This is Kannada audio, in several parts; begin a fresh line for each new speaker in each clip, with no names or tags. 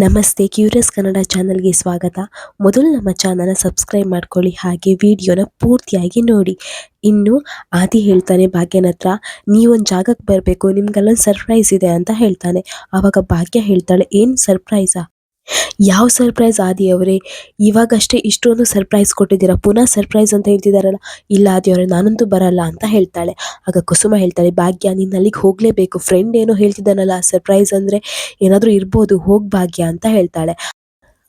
ನಮಸ್ತೆ, ಕ್ಯೂರಿಯಸ್ ಕನ್ನಡ ಚಾನಲ್ಗೆ ಸ್ವಾಗತ. ಮೊದಲು ನಮ್ಮ ಚಾನಲ್ನ ಸಬ್ಸ್ಕ್ರೈಬ್ ಮಾಡ್ಕೊಳ್ಳಿ, ಹಾಗೆ ವಿಡಿಯೋನ ಪೂರ್ತಿಯಾಗಿ ನೋಡಿ. ಇನ್ನು ಆದಿ ಹೇಳ್ತಾನೆ ಭಾಗ್ಯನ ಹತ್ರ, ನೀವೊಂದು ಜಾಗಕ್ಕೆ ಬರಬೇಕು, ನಿಮ್ಗೆಲ್ಲೊಂದು ಸರ್ಪ್ರೈಸ್ ಇದೆ ಅಂತ ಹೇಳ್ತಾನೆ. ಆವಾಗ ಭಾಗ್ಯ ಹೇಳ್ತಾಳೆ, ಏನು ಸರ್ಪ್ರೈಸಾ? ಯಾವ ಸರ್ಪ್ರೈಸ್ ಆದಿ ಅವರೇ? ಇವಾಗಷ್ಟೇ ಇಷ್ಟೊಂದು ಸರ್ಪ್ರೈಸ್ ಕೊಟ್ಟಿದ್ದೀರಾ, ಪುನಃ ಸರ್ಪ್ರೈಸ್ ಅಂತ ಹೇಳ್ತಿದಾರಲ್ಲ. ಇಲ್ಲ ಆದಿ ಅವರೇ, ನಾನಂತೂ ಬರಲ್ಲ ಅಂತ ಹೇಳ್ತಾಳೆ. ಆಗ ಕುಸುಮ ಹೇಳ್ತಾಳೆ, ಭಾಗ್ಯ ನೀನು ಅಲ್ಲಿಗೆ ಹೋಗಲೇಬೇಕು, ಫ್ರೆಂಡ್ ಏನೋ ಹೇಳ್ತಿದ್ದಾನಲ್ಲ ಸರ್ಪ್ರೈಸ್ ಅಂದರೆ ಏನಾದರೂ ಇರ್ಬೋದು, ಹೋಗಿ ಭಾಗ್ಯ ಅಂತ ಹೇಳ್ತಾಳೆ.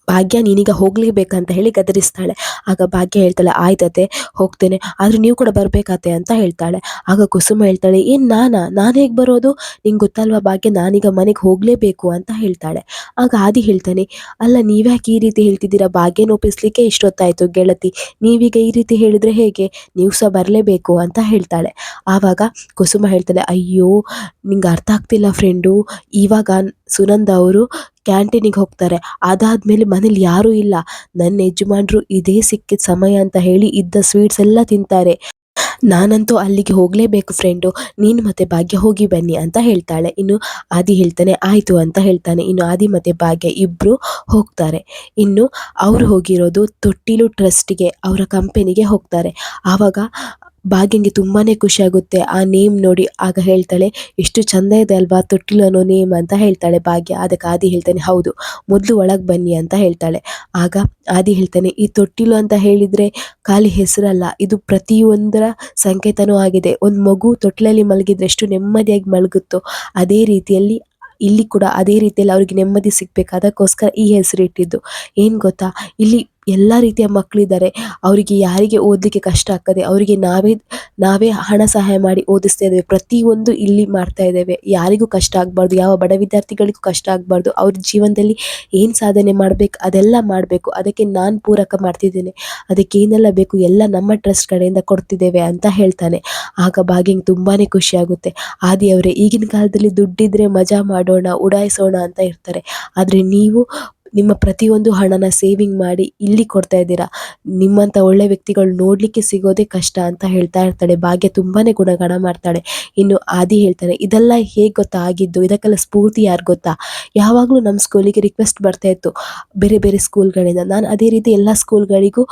ಭಾಗ್ಯ ನೀನೀಗ ಹೋಗ್ಲೇಬೇಕಂತ ಹೇಳಿ ಗದರಿಸ್ತಾಳೆ. ಆಗ ಭಾಗ್ಯ ಹೇಳ್ತಾಳೆ, ಆಯ್ತತೆ ಹೋಗ್ತೇನೆ, ಆದ್ರೆ ನೀವು ಕೂಡ ಬರ್ಬೇಕಾತೆ ಅಂತ ಹೇಳ್ತಾಳೆ. ಆಗ ಕುಸುಮ ಹೇಳ್ತಾಳೆ, ನಾನು ಹೇಗೆ ಬರೋದು? ನಿಂಗೆ ಗೊತ್ತಲ್ವಾ ಭಾಗ್ಯ, ನಾನೀಗ ಮನೆಗೆ ಹೋಗ್ಲೇಬೇಕು ಅಂತ ಹೇಳ್ತಾಳೆ. ಆಗ ಆದಿ ಹೇಳ್ತಾನೆ, ಅಲ್ಲ ನೀವ್ಯಾಕೆ ಈ ರೀತಿ ಹೇಳ್ತಿದ್ದೀರಾ? ಭಾಗ್ಯನ ಒಪ್ಪಿಸ್ಲಿಕ್ಕೆ ಇಷ್ಟೊತ್ತಾಯ್ತು ಗೆಳತಿ, ನೀವೀಗ ಈ ರೀತಿ ಹೇಳಿದ್ರೆ ಹೇಗೆ? ನೀವು ಸಹ ಬರಲೇಬೇಕು ಅಂತ ಹೇಳ್ತಾಳೆ. ಆವಾಗ ಕುಸುಮ ಹೇಳ್ತಾಳೆ, ಅಯ್ಯೋ ನಿಂಗೆ ಅರ್ಥ ಆಗ್ತಿಲ್ಲ ಫ್ರೆಂಡು, ಇವಾಗ ಸುನಂದ ಅವರು ಕ್ಯಾಂಟೀನಿಗೆ ಹೋಗ್ತಾರೆ, ಅದಾದ್ಮೇಲೆ ಮನೇಲಿ ಯಾರೂ ಇಲ್ಲ, ನನ್ನ ಯಜಮಾನ್ರು ಇದೇ ಸಿಕ್ಕಿದ ಸಮಯ ಅಂತ ಹೇಳಿ ಇದ್ದ ಸ್ವೀಟ್ಸ್ ಎಲ್ಲ ತಿಂತಾರೆ, ನಾನಂತೂ ಅಲ್ಲಿಗೆ ಹೋಗಲೇಬೇಕು ಫ್ರೆಂಡು, ನೀನು ಮತ್ತೆ ಭಾಗ್ಯ ಹೋಗಿ ಬನ್ನಿ ಅಂತ ಹೇಳ್ತಾಳೆ. ಇನ್ನು ಆದಿ ಹೇಳ್ತಾನೆ, ಆಯಿತು ಅಂತ ಹೇಳ್ತಾನೆ. ಇನ್ನು ಆದಿ ಮತ್ತು ಭಾಗ್ಯ ಇಬ್ಬರು ಹೋಗ್ತಾರೆ. ಇನ್ನು ಅವರು ಹೋಗಿರೋದು ತೊಟ್ಟಿಲು ಟ್ರಸ್ಟಿಗೆ, ಅವರ ಕಂಪೆನಿಗೆ ಹೋಗ್ತಾರೆ. ಆವಾಗ ಭಾಗ್ಯಂಗೆ ತುಂಬಾ ಖುಷಿಯಾಗುತ್ತೆ ಆ ನೇಮ್ ನೋಡಿ. ಆಗ ಹೇಳ್ತಾಳೆ, ಎಷ್ಟು ಚಂದ ಇದೆ ಅಲ್ವಾ ತೊಟ್ಟಿಲು ಅನ್ನೋ ನೇಮ್ ಅಂತ ಹೇಳ್ತಾಳೆ ಭಾಗ್ಯ. ಅದಕ್ಕೆ ಆದಿ ಹೇಳ್ತಾನೆ, ಹೌದು, ಮೊದಲು ಒಳಗೆ ಬನ್ನಿ ಅಂತ ಹೇಳ್ತಾಳೆ. ಆಗ ಆದಿ ಹೇಳ್ತಾನೆ, ಈ ತೊಟ್ಟಿಲು ಅಂತ ಹೇಳಿದರೆ ಖಾಲಿ ಹೆಸರಲ್ಲ, ಇದು ಪ್ರತಿಯೊಂದರ ಸಂಕೇತನೂ ಆಗಿದೆ. ಒಂದು ಮಗು ತೊಟ್ಟಿಲಲ್ಲಿ ಮಲಗಿದ್ರೆ ಎಷ್ಟು ನೆಮ್ಮದಿಯಾಗಿ ಮಲಗುತ್ತೋ, ಅದೇ ರೀತಿಯಲ್ಲಿ ಇಲ್ಲಿ ಕೂಡ ಅದೇ ರೀತಿಯಲ್ಲಿ ಅವ್ರಿಗೆ ನೆಮ್ಮದಿ ಸಿಗಬೇಕು, ಅದಕ್ಕೋಸ್ಕರ ಈ ಹೆಸರು ಇಟ್ಟಿದ್ದು. ಏನು ಗೊತ್ತಾ, ಇಲ್ಲಿ ಎಲ್ಲ ರೀತಿಯ ಮಕ್ಕಳಿದ್ದಾರೆ, ಅವರಿಗೆ ಯಾರಿಗೆ ಓದಲಿಕ್ಕೆ ಕಷ್ಟ ಆಗ್ತದೆ ಅವರಿಗೆ ನಾವೇ ಹಣ ಸಹಾಯ ಮಾಡಿ ಓದಿಸ್ತಾ ಇದ್ದೇವೆ, ಪ್ರತಿಯೊಂದು ಇಲ್ಲಿ ಮಾಡ್ತಾ ಇದ್ದೇವೆ. ಯಾರಿಗೂ ಕಷ್ಟ ಆಗಬಾರ್ದು, ಯಾವ ಬಡ ವಿದ್ಯಾರ್ಥಿಗಳಿಗೂ ಕಷ್ಟ ಆಗಬಾರ್ದು, ಅವ್ರ ಜೀವನದಲ್ಲಿ ಏನು ಸಾಧನೆ ಮಾಡಬೇಕು ಅದೆಲ್ಲ ಮಾಡಬೇಕು, ಅದಕ್ಕೆ ನಾನು ಪೂರಕ ಮಾಡ್ತಿದ್ದೇನೆ, ಅದಕ್ಕೆ ಏನೆಲ್ಲ ಬೇಕು ಎಲ್ಲ ನಮ್ಮ ಟ್ರಸ್ಟ್ ಕಡೆಯಿಂದ ಕೊಡ್ತಿದ್ದೇವೆ ಅಂತ ಹೇಳ್ತಾನೆ. ಆಗ ಭಾಗ್ಯಂಗೆ ತುಂಬಾ ಖುಷಿಯಾಗುತ್ತೆ. ಆದಿ ಅವರೇ, ಈಗಿನ ಕಾಲದಲ್ಲಿ ದುಡ್ಡಿದ್ರೆ ಮಜಾ ಮಾಡೋಣ, ಉಡಾಯಿಸೋಣ ಅಂತ ಇರ್ತಾರೆ, ಆದರೆ ನೀವು ನಿಮ್ಮ ಪ್ರತಿಯೊಂದು ಹಣನ ಸೇವಿಂಗ್ ಮಾಡಿ ಇಲ್ಲಿ ಕೊಡ್ತಾ ಇದ್ದೀರಾ, ನಿಮ್ಮಂಥ ಒಳ್ಳೆ ವ್ಯಕ್ತಿಗಳು ನೋಡಲಿಕ್ಕೆ ಸಿಗೋದೇ ಕಷ್ಟ ಅಂತ ಹೇಳ್ತಾ ಇರ್ತಾಳೆ. ಭಾಗ್ಯ ತುಂಬಾ ಗುಣಗಾನ ಮಾಡ್ತಾಳೆ. ಇನ್ನು ಆದಿ ಹೇಳ್ತಾನೆ, ಇದೆಲ್ಲ ಹೇಗೆ ಗೊತ್ತಾ ಆಗಿದ್ದು, ಇದಕ್ಕೆಲ್ಲ ಸ್ಫೂರ್ತಿ ಯಾರು ಗೊತ್ತಾ? ಯಾವಾಗಲೂ ನಮ್ಮ ಸ್ಕೂಲಿಗೆ ರಿಕ್ವೆಸ್ಟ್ ಬರ್ತಾ ಇತ್ತು ಬೇರೆ ಬೇರೆ ಸ್ಕೂಲ್ಗಳಿಂದ, ನಾನು ಅದೇ ರೀತಿ ಎಲ್ಲ ಸ್ಕೂಲ್ಗಳಿಗೂ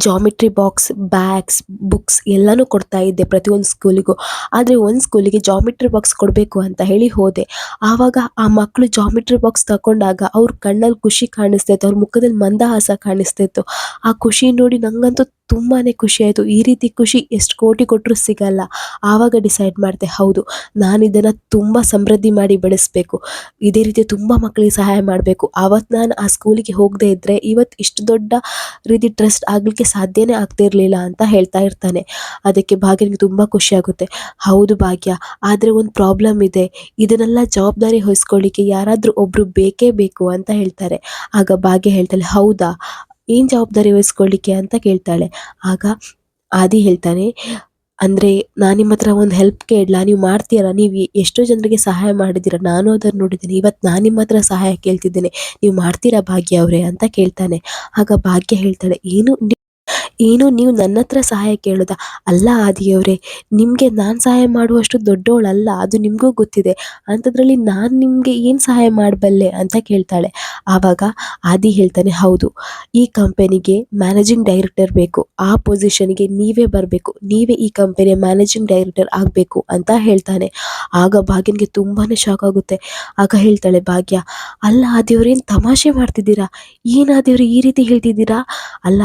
ಜಾಮಿಟ್ರಿ ಬಾಕ್ಸ್, ಬ್ಯಾಗ್ಸ್, ಬುಕ್ಸ್ ಎಲ್ಲನೂ ಕೊಡ್ತಾ ಇದ್ದೆ ಪ್ರತಿಯೊಂದು ಸ್ಕೂಲಿಗೂ. ಆದರೆ ಒಂದು ಸ್ಕೂಲಿಗೆ ಜಾಮಿಟ್ರಿ ಬಾಕ್ಸ್ ಕೊಡಬೇಕು ಅಂತ ಹೇಳಿ ಹೋದೆ. ಆವಾಗ ಆ ಮಕ್ಕಳು ಜಾಮಿಟ್ರಿ ಬಾಕ್ಸ್ ತಗೊಂಡಾಗ ಅವ್ರ ಕಣ್ಣಲ್ಲಿ ಖುಷಿ ಕಾಣಿಸ್ತಾಯಿತ್ತು, ಅವ್ರ ಮುಖದಲ್ಲಿ ಮಂದಹಾಸ ಕಾಣಿಸ್ತಾಯಿತ್ತು. ಆ ಖುಷಿ ನೋಡಿ ನನಗಂತೂ ತುಂಬಾ ಖುಷಿ ಆಯಿತು. ಈ ರೀತಿ ಖುಷಿ ಎಷ್ಟು ಕೋಟಿ ಕೊಟ್ಟರು ಸಿಗಲ್ಲ. ಆವಾಗ ಡಿಸೈಡ್ ಮಾಡಿದೆ, ಹೌದು ನಾನು ಇದನ್ನು ತುಂಬ ಸಮೃದ್ಧಿ ಮಾಡಿ ಬೆಳೆಸಬೇಕು, ಇದೇ ರೀತಿ ತುಂಬ ಮಕ್ಕಳಿಗೆ ಸಹಾಯ ಮಾಡಬೇಕು. ಆವತ್ತು ನಾನು ಆ ಸ್ಕೂಲಿಗೆ ಹೋಗದೇ ಇದ್ದರೆ ಇವತ್ತು ಇಷ್ಟು ದೊಡ್ಡ ರೀತಿ ಟ್ರಸ್ಟ್ ಆಗಲಿಕ್ಕೆ ಸಾಧ್ಯನೇ ಆಗ್ತಿರಲಿಲ್ಲ ಅಂತ ಹೇಳ್ತಾ ಇರ್ತಾನೆ. ಅದಕ್ಕೆ ಭಾಗ್ಯನಿಗೆ ತುಂಬ ಖುಷಿಯಾಗುತ್ತೆ. ಹೌದು ಭಾಗ್ಯ, ಆದರೆ ಒಂದು ಪ್ರಾಬ್ಲಮ್ ಇದೆ, ಇದನ್ನೆಲ್ಲ ಜವಾಬ್ದಾರಿ ವಹಿಸ್ಕೊಳ್ಳಿಕ್ಕೆ ಯಾರಾದರೂ ಒಬ್ಬರು ಬೇಕೇ ಬೇಕು ಅಂತ ಹೇಳ್ತಾರೆ. ಆಗ ಭಾಗ್ಯ ಹೇಳ್ತಾಳೆ, ಹೌದಾ, ಏನು ಜವಾಬ್ದಾರಿ ವಹಿಸ್ಕೊಳ್ಳಿಕ್ಕೆ ಅಂತ ಕೇಳ್ತಾಳೆ. ಆಗ ಆದಿ ಹೇಳ್ತಾನೆ, ಅಂದರೆ ನಾನು ನಿಮ್ಮ ಹತ್ರ ಒಂದು ಹೆಲ್ಪ್ ಕೇಳಲಾ, ನೀವು ಮಾಡ್ತೀರಾ? ನೀವು ಎಷ್ಟೋ ಜನರಿಗೆ ಸಹಾಯ ಮಾಡಿದ್ದೀರಾ, ನಾನು ಅದನ್ನು ನೋಡಿದ್ದೀನಿ, ಇವತ್ತು ನಾನು ನಿಮ್ಮ ಹತ್ರ ಸಹಾಯ ಕೇಳ್ತಿದ್ದೇನೆ, ನೀವು ಮಾಡ್ತೀರಾ ಭಾಗ್ಯ ಅವರೇ ಅಂತ ಕೇಳ್ತಾನೆ. ಆಗ ಭಾಗ್ಯ ಹೇಳ್ತಾಳೆ, ಏನು ನೀವು ನನ್ನ ಹತ್ರ ಸಹಾಯ ಕೇಳೋದಾ? ಅಲ್ಲ ಆದಿಯವರೇ, ನಿಮಗೆ ನಾನು ಸಹಾಯ ಮಾಡುವಷ್ಟು ದೊಡ್ಡವಳಲ್ಲ, ಅದು ನಿಮಗೂ ಗೊತ್ತಿದೆ, ಅಂಥದ್ರಲ್ಲಿ ನಾನು ನಿಮಗೆ ಏನು ಸಹಾಯ ಮಾಡಬಲ್ಲೆ ಅಂತ ಕೇಳ್ತಾಳೆ. ಆವಾಗ ಆದಿ ಹೇಳ್ತಾನೆ, ಹೌದು, ಈ ಕಂಪನಿಗೆ ಮ್ಯಾನೇಜಿಂಗ್ ಡೈರೆಕ್ಟರ್ ಬೇಕು, ಆ ಪೊಸಿಷನ್ಗೆ ನೀವೇ ಬರಬೇಕು, ನೀವೇ ಈ ಕಂಪನಿಯ ಮ್ಯಾನೇಜಿಂಗ್ ಡೈರೆಕ್ಟರ್ ಆಗಬೇಕು ಅಂತ ಹೇಳ್ತಾನೆ. ಆಗ ಭಾಗ್ಯನಿಗೆ ತುಂಬಾ ಶಾಕ್ ಆಗುತ್ತೆ. ಆಗ ಹೇಳ್ತಾಳೆ ಭಾಗ್ಯ, ಅಲ್ಲ ಆದಿಯವರೇನು ತಮಾಷೆ ಮಾಡ್ತಿದ್ದೀರಾ? ಏನು ಆದಿಯವ್ರೆ ಈ ರೀತಿ ಹೇಳ್ತಿದ್ದೀರಾ? ಅಲ್ಲ,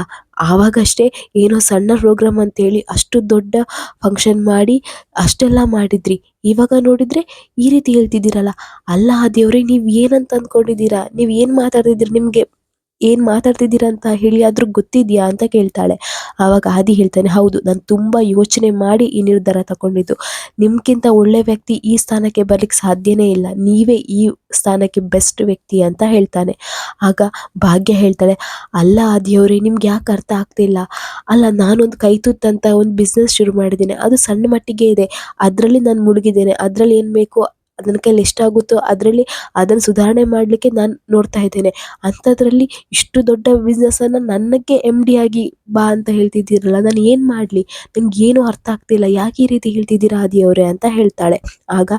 ಆವಾಗಷ್ಟೇ ಏನೋ ಸಣ್ಣ ಪ್ರೋಗ್ರಾಮ್ ಅಂತೇಳಿ ಅಷ್ಟು ದೊಡ್ಡ ಫಂಕ್ಷನ್ ಮಾಡಿ ಅಷ್ಟೆಲ್ಲ ಮಾಡಿದ್ರಿ, ಇವಾಗ ನೋಡಿದರೆ ಈ ರೀತಿ ಹೇಳ್ತಿದ್ದೀರಲ್ಲ. ಅಲ್ಲ ಆದಿಯವರೇ, ನೀವು ಏನಂತ ಅಂದ್ಕೊಂಡಿದ್ದೀರಾ? ನೀವು ಏನು ಮಾತಾಡ್ತಿದ್ದೀರಿ? ನಿಮಗೆ ಏನು ಮಾತಾಡ್ತಿದ್ದೀರಾ ಅಂತ ಹೇಳಿ ಆದರೂ ಗೊತ್ತಿದೆಯಾ ಅಂತ ಕೇಳ್ತಾಳೆ. ಆವಾಗ ಆದಿ ಹೇಳ್ತಾನೆ, ಹೌದು, ನಾನು ತುಂಬ ಯೋಚನೆ ಮಾಡಿ ಈ ನಿರ್ಧಾರ ತಗೊಂಡಿದ್ದು, ನಿಮ್ಗಿಂತ ಒಳ್ಳೆ ವ್ಯಕ್ತಿ ಈ ಸ್ಥಾನಕ್ಕೆ ಬರ್ಲಿಕ್ಕೆ ಸಾಧ್ಯನೇ ಇಲ್ಲ, ನೀವೇ ಈ ಸ್ಥಾನಕ್ಕೆ ಬೆಸ್ಟ್ ವ್ಯಕ್ತಿ ಅಂತ ಹೇಳ್ತಾನೆ. ಆಗ ಭಾಗ್ಯ ಹೇಳ್ತಾಳೆ, ಅಲ್ಲ ಆದಿಯವರೇ, ನಿಮ್ಗೆ ಯಾಕೆ ಅರ್ಥ ಆಗ್ತಿಲ್ಲ? ಅಲ್ಲ, ನಾನೊಂದು ಕೈತುತ್ತಂತ ಒಂದು ಬಿಸ್ನೆಸ್ ಶುರು ಮಾಡಿದ್ದೇನೆ, ಅದು ಸಣ್ಣ ಮಟ್ಟಿಗೆ ಇದೆ, ಅದರಲ್ಲಿ ನಾನು ಮುಳುಗಿದ್ದೇನೆ, ಅದರಲ್ಲಿ ಏನು ಬೇಕೋ ನನ್ನ ಕೈಲಿ ಎಷ್ಟಾಗುತ್ತೋ ಅದರಲ್ಲಿ ಅದನ್ನು ಸುಧಾರಣೆ ಮಾಡಲಿಕ್ಕೆ ನಾನು ನೋಡ್ತಾ ಇದ್ದೇನೆ. ಅಂಥದ್ರಲ್ಲಿ ಇಷ್ಟು ದೊಡ್ಡ ಬಿಸ್ನೆಸ್ಸನ್ನು ನನಗೆ MD ಆಗಿ ಬಾ ಅಂತ ಹೇಳ್ತಿದ್ದೀರಲ್ಲ, ನಾನು ಏನು ಮಾಡಲಿ? ನನಗೇನು ಅರ್ಥ ಆಗ್ತಿಲ್ಲ, ಯಾಕೆ ಈ ರೀತಿ ಹೇಳ್ತಿದ್ದೀರಾ ಆದಿ ಅವರೇ ಅಂತ ಹೇಳ್ತಾಳೆ. ಆಗ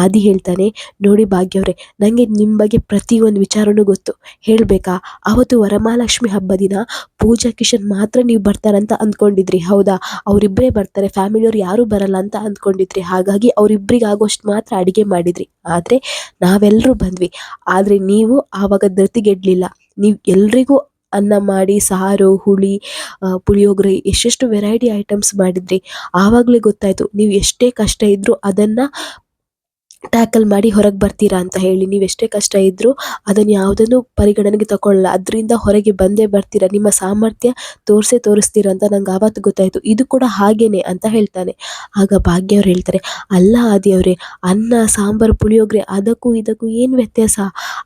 ಆದಿ ಹೇಳ್ತಾನೆ, ನೋಡಿ ಭಾಗ್ಯ ಅವರೇ, ನನಗೆ ನಿಮ್ಮ ಬಗ್ಗೆ ಪ್ರತಿಯೊಂದು ವಿಚಾರನೂ ಗೊತ್ತು. ಹೇಳಬೇಕಾ? ಅವತ್ತು ವರಮಹಾಲಕ್ಷ್ಮಿ ಹಬ್ಬ ದಿನ ಪೂಜಾ ಕಿಶನ್ ಮಾತ್ರ ನೀವು ಬರ್ತಾರಂತ ಅಂದ್ಕೊಂಡಿದ್ರಿ, ಹೌದಾ? ಅವರಿಬ್ಬರೇ ಬರ್ತಾರೆ, ಫ್ಯಾಮಿಲಿಯವ್ರು ಯಾರೂ ಬರಲ್ಲ ಅಂತ ಅಂದ್ಕೊಂಡಿದ್ರಿ. ಹಾಗಾಗಿ ಅವರಿಬ್ಬರಿಗೆ ಆಗೋಷ್ಟು ಮಾತ್ರ ಅಡುಗೆ ಮಾಡಿದ್ರಿ. ಆದರೆ ನಾವೆಲ್ಲರೂ ಬಂದ್ವಿ. ಆದರೆ ನೀವು ಆವಾಗ ಧೃತಿಗೆಡಲಿಲ್ಲ. ನೀವು ಎಲ್ರಿಗೂ ಅನ್ನ ಮಾಡಿ, ಸಾರು, ಹುಳಿ, ಪುಳಿಯೋಗರೆ, ಎಷ್ಟೆಷ್ಟು ವೆರೈಟಿ ಐಟಮ್ಸ್ ಮಾಡಿದ್ರಿ. ಆವಾಗಲೇ ಗೊತ್ತಾಯಿತು ನೀವು ಎಷ್ಟೇ ಕಷ್ಟ ಇದ್ದರೂ ಅದನ್ನು ಟ್ಯಾಕಲ್ ಮಾಡಿ ಹೊರಗೆ ಬರ್ತೀರಾ ಅಂತ ಹೇಳಿ. ನೀವು ಎಷ್ಟೇ ಕಷ್ಟ ಇದ್ದರೂ ಅದನ್ನು ಯಾವುದನ್ನು ಪರಿಗಣನೆಗೆ ತಗೊಳ್ಳಲ್ಲ, ಅದರಿಂದ ಹೊರಗೆ ಬಂದೇ ಬರ್ತೀರಾ, ನಿಮ್ಮ ಸಾಮರ್ಥ್ಯ ತೋರಿಸ್ತೀರಾ ಅಂತ ನಂಗೆ ಆವತ್ತು ಗೊತ್ತಾಯಿತು. ಇದು ಕೂಡ ಹಾಗೇನೆ ಅಂತ ಹೇಳ್ತಾನೆ. ಆಗ ಭಾಗ್ಯ ಅವ್ರು ಹೇಳ್ತಾರೆ, ಅಲ್ಲ ಆದಿಯವರೇ, ಅನ್ನ ಸಾಂಬಾರು ಪುಳಿಯೋಗರೆ ಅದಕ್ಕೂ ಇದಕ್ಕೂ ಏನು ವ್ಯತ್ಯಾಸ?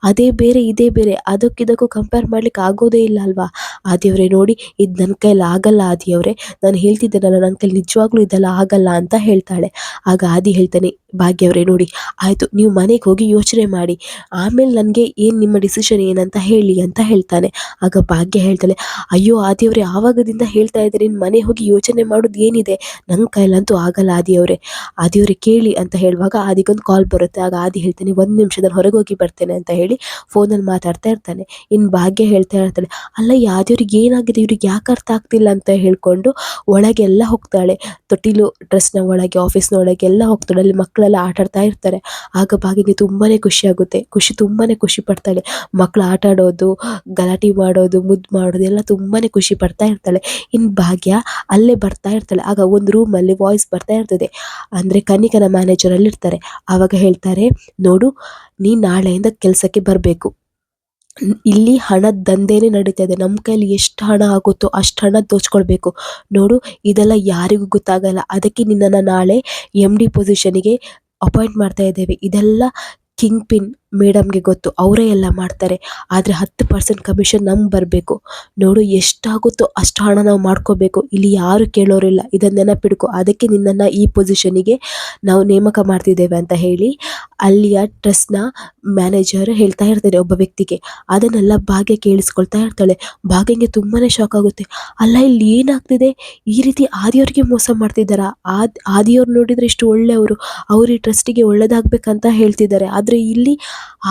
ಅದೇ ಬೇರೆ ಇದೇ ಬೇರೆ, ಅದಕ್ಕಿದಕ್ಕೂ ಕಂಪೇರ್ ಮಾಡ್ಲಿಕ್ಕೆ ಆಗೋದೇ ಇಲ್ಲ ಅಲ್ವಾ? ಆದಿಯವರೇ ನೋಡಿ, ಇದು ನನ್ನ ಕೈಲಿ ಆಗಲ್ಲ ಆದಿಯವರೇ, ನಾನು ಹೇಳ್ತಿದ್ದೇನಲ್ಲ, ನನ್ನ ಕೈಲಿ ನಿಜವಾಗ್ಲೂ ಇದೆಲ್ಲ ಆಗಲ್ಲ ಅಂತ ಹೇಳ್ತಾಳೆ. ಆಗ ಆದಿ ಹೇಳ್ತಾನೆ, ಭಾಗ್ಯವರೇ ನೋಡಿ, ಆಯಿತು, ನೀವು ಮನೆಗೆ ಹೋಗಿ ಯೋಚನೆ ಮಾಡಿ, ಆಮೇಲೆ ನನಗೆ ಏನು ನಿಮ್ಮ ಡಿಸಿಷನ್ ಏನಂತ ಹೇಳಿ ಅಂತ ಹೇಳ್ತಾನೆ. ಆಗ ಭಾಗ್ಯ ಹೇಳ್ತಾಳೆ, ಅಯ್ಯೋ ಆದಿಯವರೇ, ಆವಾಗದಿಂದ ಹೇಳ್ತಾ ಇದ್ದಾರೆ, ನೀನು ಮನೆ ಹೋಗಿ ಯೋಚನೆ ಮಾಡೋದು ಏನಿದೆ? ನನ್ನ ಕೈಲಂತೂ ಆಗಲ್ಲ ಆದಿಯವರೇ. ಆದಿಯವರೇ ಕೇಳಿ ಅಂತ ಹೇಳುವಾಗ ಆದಿಗೊಂದು ಕಾಲ್ ಬರುತ್ತೆ. ಆಗ ಆದಿ ಹೇಳ್ತಾನೆ, 1 ನಿಮಿಷದಲ್ಲಿ ಹೊರಗೆ ಹೋಗಿ ಬರ್ತೇನೆ ಅಂತ ಹೇಳಿ ಫೋನಲ್ಲಿ ಮಾತಾಡ್ತಾ ಇರ್ತಾನೆ. ಇನ್ನು ಭಾಗ್ಯ ಹೇಳ್ತಾ ಇರ್ತಾಳೆ, ಅಲ್ಲ ಈ ಆದಿಯವ್ರಿಗೆ ಏನಾಗಿದೆ, ಇವ್ರಿಗೆ ಯಾಕೆ ಅರ್ಥ ಆಗ್ತಿಲ್ಲ ಅಂತ ಹೇಳ್ಕೊಂಡು ಒಳಗೆಲ್ಲ ಹೋಗ್ತಾಳೆ. ತೊಟ್ಟಿಲು ಡ್ರೆಸ್ನ ಒಳಗೆ, ಆಫೀಸ್ನ ಒಳಗೆ ಎಲ್ಲ ಹೋಗ್ತಾಳೆ. ಅಲ್ಲಿ ಮಕ್ಕಳೆಲ್ಲ ಆಟಾಡ್ತಾ ಇರ್ತಾರೆ. ಆಗ ಭಾಗ್ಯಗೆ ತುಂಬಾ ಖುಷಿಯಾಗುತ್ತೆ. ತುಂಬಾ ಖುಷಿ ಪಡ್ತಾಳೆ. ಮಕ್ಕಳು ಆಟ ಆಡೋದು, ಗಲಾಟೆ ಮಾಡೋದು, ಮುದ್ದು ಮಾಡೋದು ಎಲ್ಲ ತುಂಬಾ ಖುಷಿ ಪಡ್ತಾ ಇರ್ತಾಳೆ. ಇನ್ನು ಭಾಗ್ಯ ಅಲ್ಲೇ ಬರ್ತಾ ಇರ್ತಾಳೆ. ಆಗ ಒಂದು ರೂಮಲ್ಲಿ ವಾಯ್ಸ್ ಬರ್ತಾ ಇರ್ತದೆ, ಅಂದರೆ ಕನಿಕನ ಮ್ಯಾನೇಜರ್ ಅಲ್ಲಿ ಇರ್ತಾರೆ. ಆವಾಗ ಹೇಳ್ತಾರೆ, ನೋಡು, ನೀ ನಾಳೆಯಿಂದ ಕೆಲಸಕ್ಕೆ ಬರಬೇಕು. ಇಲ್ಲಿ ಹಣದ ದಂಧೆನೇ ನಡೀತಾ ಇದೆ. ನಮ್ಮ ಕೈಲಿ ಎಷ್ಟು ಹಣ ಆಗುತ್ತೋ ಅಷ್ಟು ಹಣ ದೋಚ್ಕೊಳ್ಬೇಕು. ನೋಡು, ಇದೆಲ್ಲ ಯಾರಿಗೂ ಗೊತ್ತಾಗಲ್ಲ. ಅದಕ್ಕೆ ನಿನ್ನನ್ನು ನಾಳೆ MD ಪೊಸಿಷನಿಗೆ ಅಪಾಯಿಂಟ್ ಮಾಡ್ತಾ ಇದ್ದೇವೆ. ಇದೆಲ್ಲ ಕಿಂಗ್ ಪಿನ್ ಮೇಡಮ್ಗೆ ಗೊತ್ತು, ಅವರೇ ಎಲ್ಲ ಮಾಡ್ತಾರೆ. ಆದರೆ 10% ಕಮಿಷನ್ ನಮ್ಗೆ ಬರಬೇಕು. ನೋಡು, ಎಷ್ಟಾಗುತ್ತೋ ಅಷ್ಟು ಹಣ ನಾವು ಮಾಡ್ಕೋಬೇಕು. ಇಲ್ಲಿ ಯಾರು ಕೇಳೋರಿಲ್ಲ, ಇದನ್ನು ನೆನಪಿಡ್ಕೊ. ಅದಕ್ಕೆ ನಿನ್ನನ್ನು ಈ ಪೊಸಿಷನಿಗೆ ನಾವು ನೇಮಕ ಮಾಡ್ತಿದ್ದೇವೆ ಅಂತ ಹೇಳಿ ಅಲ್ಲಿಯ ಟ್ರಸ್ಟ್ನ ಮ್ಯಾನೇಜರ್ ಹೇಳ್ತಾ ಇರ್ತಾರೆ ಒಬ್ಬ ವ್ಯಕ್ತಿಗೆ. ಅದನ್ನೆಲ್ಲ ಭಾಗ್ಯ ಕೇಳಿಸ್ಕೊಳ್ತಾ ಇರ್ತಾಳೆ. ಭಾಗ್ಯಂಗೆ ತುಂಬಾ ಶಾಕ್ ಆಗುತ್ತೆ. ಅಲ್ಲ, ಇಲ್ಲಿ ಏನಾಗ್ತಿದೆ? ಈ ರೀತಿ ಆದಿಯವ್ರಿಗೆ ಮೋಸ ಮಾಡ್ತಿದ್ದಾರಾ? ಆದಿಯವ್ರು ನೋಡಿದರೆ ಇಷ್ಟು ಒಳ್ಳೆಯವರು, ಅವ್ರು ಈ ಟ್ರಸ್ಟಿಗೆ ಒಳ್ಳೇದಾಗಬೇಕಂತ ಹೇಳ್ತಿದ್ದಾರೆ. ಆದರೆ ಇಲ್ಲಿ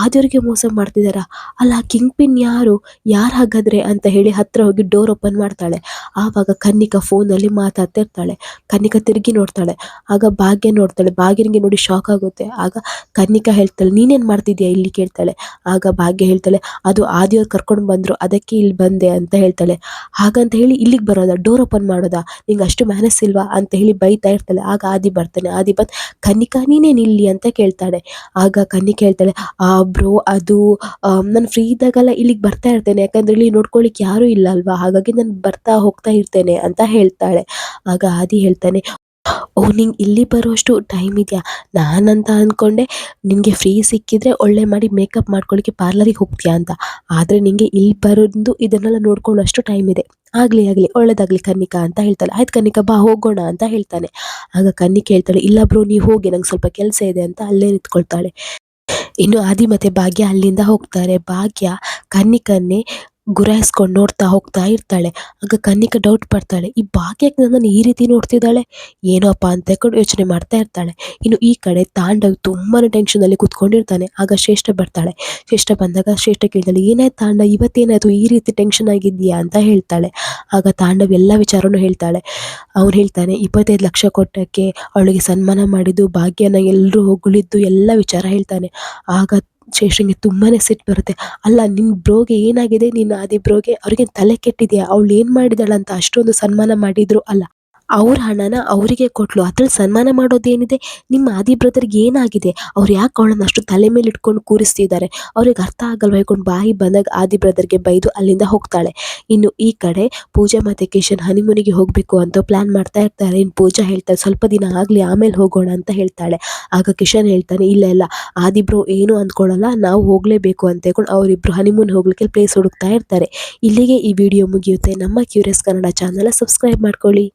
ಆದಿಯವ್ರಿಗೆ ಮೋಸ ಮಾಡ್ತಿದ್ದಾರಾ? ಅಲ್ಲ, ಕಿಂಗ್ ಪಿನ್ ಯಾರು ಹಾಗಾದ್ರೆ ಅಂತ ಹೇಳಿ ಹತ್ರ ಹೋಗಿ ಡೋರ್ ಓಪನ್ ಮಾಡ್ತಾಳೆ. ಆವಾಗ ಕನ್ನಿಕಾ ಫೋನಲ್ಲಿ ಮಾತಾಡ್ತಾ ಇರ್ತಾಳೆ. ಕನ್ನಿಕಾ ತಿರುಗಿ ನೋಡ್ತಾಳೆ. ಆಗ ಭಾಗ್ಯ ನೋಡ್ತಾಳೆ. ಭಾಗ್ಯನಿಗೆ ನೋಡಿ ಶಾಕ್ ಆಗುತ್ತೆ. ಆಗ ಕನ್ನಿಕಾ ಹೇಳ್ತಾಳೆ, ನೀನೇನು ಮಾಡ್ತಿದ್ಯಾ ಇಲ್ಲಿ ಕೇಳ್ತಾಳೆ. ಆಗ ಭಾಗ್ಯ ಹೇಳ್ತಾಳೆ, ಅದು ಆದಿಯವ್ರು ಕರ್ಕೊಂಡು ಬಂದರು, ಅದಕ್ಕೆ ಇಲ್ಲಿ ಬಂದೆ ಅಂತ ಹೇಳ್ತಾಳೆ. ಹಾಗಂತ ಹೇಳಿ ಇಲ್ಲಿಗೆ ಬರೋದಾ, ಡೋರ್ ಓಪನ್ ಮಾಡೋದಾ, ನಿಂಗೆ ಅಷ್ಟು ಮ್ಯಾನಸ್ ಇಲ್ವಾ ಅಂತ ಹೇಳಿ ಬೈತಾ ಇರ್ತಾಳೆ. ಆಗ ಆದಿ ಬರ್ತಾನೆ. ಆದಿ ಬಂದು, ಕನ್ನಿಕಾ ನೀನೇನು ಇಲ್ಲಿ ಅಂತ ಕೇಳ್ತಾಳೆ. ಆಗ ಕನ್ನಿಕಾ ಹೇಳ್ತಾಳೆ, ಬ್ರೋ, ಅದು ನಾನು ಫ್ರೀ ಇದ್ದಾಗೆಲ್ಲ ಇಲ್ಲಿಗೆ ಬರ್ತಾ ಇರ್ತೇನೆ, ಯಾಕಂದರೆ ಇಲ್ಲಿ ನೋಡ್ಕೊಳ್ಳಿಕ್ಕೆ ಯಾರೂ ಇಲ್ಲ ಅಲ್ವಾ, ಹಾಗಾಗಿ ನಾನು ಬರ್ತಾ ಹೋಗ್ತಾ ಇರ್ತೇನೆ ಅಂತ ಹೇಳ್ತಾಳೆ. ಆಗ ಆದಿ ಹೇಳ್ತಾನೆ, ಓ, ನಿಂಗೆ ಇಲ್ಲಿ ಬರೋಷ್ಟು ಟೈಮ್ ಇದೆಯಾ? ನಾನಂತ ಅಂದ್ಕೊಂಡೆ ನಿನಗೆ ಫ್ರೀ ಸಿಕ್ಕಿದ್ರೆ ಒಳ್ಳೆ ಮಾಡಿ ಮೇಕಪ್ ಮಾಡ್ಕೊಳ್ಳಿಕ್ಕೆ ಪಾರ್ಲರಿಗೆ ಹೋಗ್ತೀಯಾ ಅಂತ. ಆದರೆ ನಿನಗೆ ಇಲ್ಲಿ ಬರೋದು ಇದನ್ನೆಲ್ಲ ನೋಡ್ಕೊಳ್ಳೋಷ್ಟು ಟೈಮ್ ಇದೆ. ಆಗಲಿ ಒಳ್ಳೇದಾಗಲಿ ಕನ್ನಿಕಾ ಅಂತ ಹೇಳ್ತಾಳೆ. ಆಯ್ತು ಕನ್ನಿಕಾ, ಬಾ ಹೋಗೋಣ ಅಂತ ಹೇಳ್ತಾನೆ. ಆಗ ಕನ್ನಿಕಾ ಹೇಳ್ತಾಳೆ, ಇಲ್ಲ ಬ್ರೋ, ನೀವು ಹೋಗಿ, ನಂಗೆ ಸ್ವಲ್ಪ ಕೆಲಸ ಇದೆ ಅಂತ ಅಲ್ಲೇ ನಿಂತ್ಕೊಳ್ತಾಳೆ. ಇನ್ನು ಆದಿ ಮತ್ತೆ ಭಾಗ್ಯ ಅಲ್ಲಿಂದ ಹೋಗ್ತಾರೆ. ಭಾಗ್ಯ ಕನ್ನಿಕನ್ನೇ ಗುರಾಯಿಸ್ಕೊಂಡು ನೋಡ್ತಾ ಹೋಗ್ತಾ ಇರ್ತಾಳೆ. ಆಗ ಕನ್ನಿಕಾ ಡೌಟ್ ಪಡ್ತಾಳೆ, ಈ ಭಾಗ್ಯಕ್ಕೆ ನನ್ನನ್ನು ಈ ರೀತಿ ನೋಡ್ತಿದ್ದಾಳೆ ಏನೋಪ್ಪ ಅಂತ ಯೋಚನೆ ಮಾಡ್ತಾ ಇರ್ತಾಳೆ. ಇನ್ನು ಈ ಕಡೆ ತಾಂಡವ್ ತುಂಬಾ ಟೆನ್ಷನಲ್ಲಿ ಕೂತ್ಕೊಂಡಿರ್ತಾನೆ. ಆಗ ಶ್ರೇಷ್ಠ ಬರ್ತಾಳೆ. ಶ್ರೇಷ್ಠ ಬಂದಾಗ ಶ್ರೇಷ್ಠ ಕೇಳ್ತಾಳೆ, ಏನಾಯ್ತು ತಾಂಡ, ಇವತ್ತೇನಾಯ್ತು ಈ ರೀತಿ ಟೆನ್ಷನ್ ಆಗಿದೆಯಾ ಅಂತ ಹೇಳ್ತಾಳೆ. ಆಗ ತಾಂಡವ್ ಎಲ್ಲ ವಿಚಾರನೂ ಹೇಳ್ತಾಳೆ. ಅವ್ನು ಹೇಳ್ತಾನೆ, 25 ಲಕ್ಷ ಕೊಟ್ಟಕ್ಕೆ ಅವಳಿಗೆ ಸನ್ಮಾನ ಮಾಡಿದ್ದು, ಭಾಗ್ಯನ ಎಲ್ಲರೂ ಹೊಗಳಿದ್ದು ಎಲ್ಲ ವಿಚಾರ ಹೇಳ್ತಾನೆ. ಆಗ ಶ್ರೇಷ್ಠಂಗೆ ತುಂಬಾ ಸಿಟ್ಟು ಬರುತ್ತೆ. ಅಲ್ಲ, ನಿನ್ನ ಬ್ರೋಗೆ ಏನಾಗಿದೆ? ನಿನ್ನ ಆದಿ ಬ್ರೋಗೆ ಅವ್ರಿಗೆ ತಲೆ ಕೆಟ್ಟಿದೆಯಾ? ಅವಳು ಏನು ಮಾಡಿದಾಳಂತ ಅಷ್ಟೊಂದು ಸನ್ಮಾನ ಮಾಡಿದ್ರು ಅಲ್ಲ, ಅವ್ರ ಹಣನ ಅವರಿಗೆ ಕೊಟ್ಲು, ಅದ್ರಲ್ಲಿ ಸನ್ಮಾನ ಮಾಡೋದೇನಿದೆ? ನಿಮ್ಮ ಆದಿ ಬ್ರದರ್ಗೆ ಏನಾಗಿದೆ? ಅವ್ರು ಯಾಕೆ ಅವಳನ್ನು ಅಷ್ಟು ತಲೆ ಮೇಲೆ ಇಟ್ಕೊಂಡು ಕೂರಿಸ್ತಿದ್ದಾರೆ? ಅವ್ರಿಗೆ ಅರ್ಥ ಆಗಲ್ವ? ಹೇಳ್ಕೊಂಡು ಬಾಯಿ ಬಂದಾಗ ಆದಿ ಬ್ರದರ್ಗೆ ಬೈದು ಅಲ್ಲಿಂದ ಹೋಗ್ತಾಳೆ. ಇನ್ನು ಈ ಕಡೆ ಪೂಜಾ ಮತ್ತು ಕಿಶನ್ ಹನಿಮೂನಿಗೆ ಹೋಗಬೇಕು ಅಂತ ಪ್ಲ್ಯಾನ್ ಮಾಡ್ತಾ ಇರ್ತಾರೆ. ಇನ್ನು ಪೂಜಾ ಹೇಳ್ತಾಳೆ, ಸ್ವಲ್ಪ ದಿನ ಆಗಲಿ ಆಮೇಲೆ ಹೋಗೋಣ ಅಂತ ಹೇಳ್ತಾಳೆ. ಆಗ ಕಿಶನ್ ಹೇಳ್ತಾನೆ, ಇಲ್ಲ, ಆದಿ ಬ್ರೋ ಏನು ಅಂದ್ಕೊಳ್ಳಲ್ಲ, ನಾವು ಹೋಗಲೇಬೇಕು ಅಂತ ಹೇಳ್ಕೊಂಡು ಅವರಿಬ್ಬರು ಹನಿಮೂನ್ ಹೋಗ್ಲಿಕ್ಕೆ ಪ್ಲೇಸ್ ಹುಡುಕ್ತಾ ಇರ್ತಾರೆ. ಇಲ್ಲಿಗೆ ಈ ವಿಡಿಯೋ ಮುಗಿಯುತ್ತೆ. ನಮ್ಮ ಕ್ಯೂರಿಯಸ್ ಕನ್ನಡ ಚಾನಲ್ ಸಬ್ಸ್ಕ್ರೈಬ್ ಮಾಡ್ಕೊಳ್ಳಿ.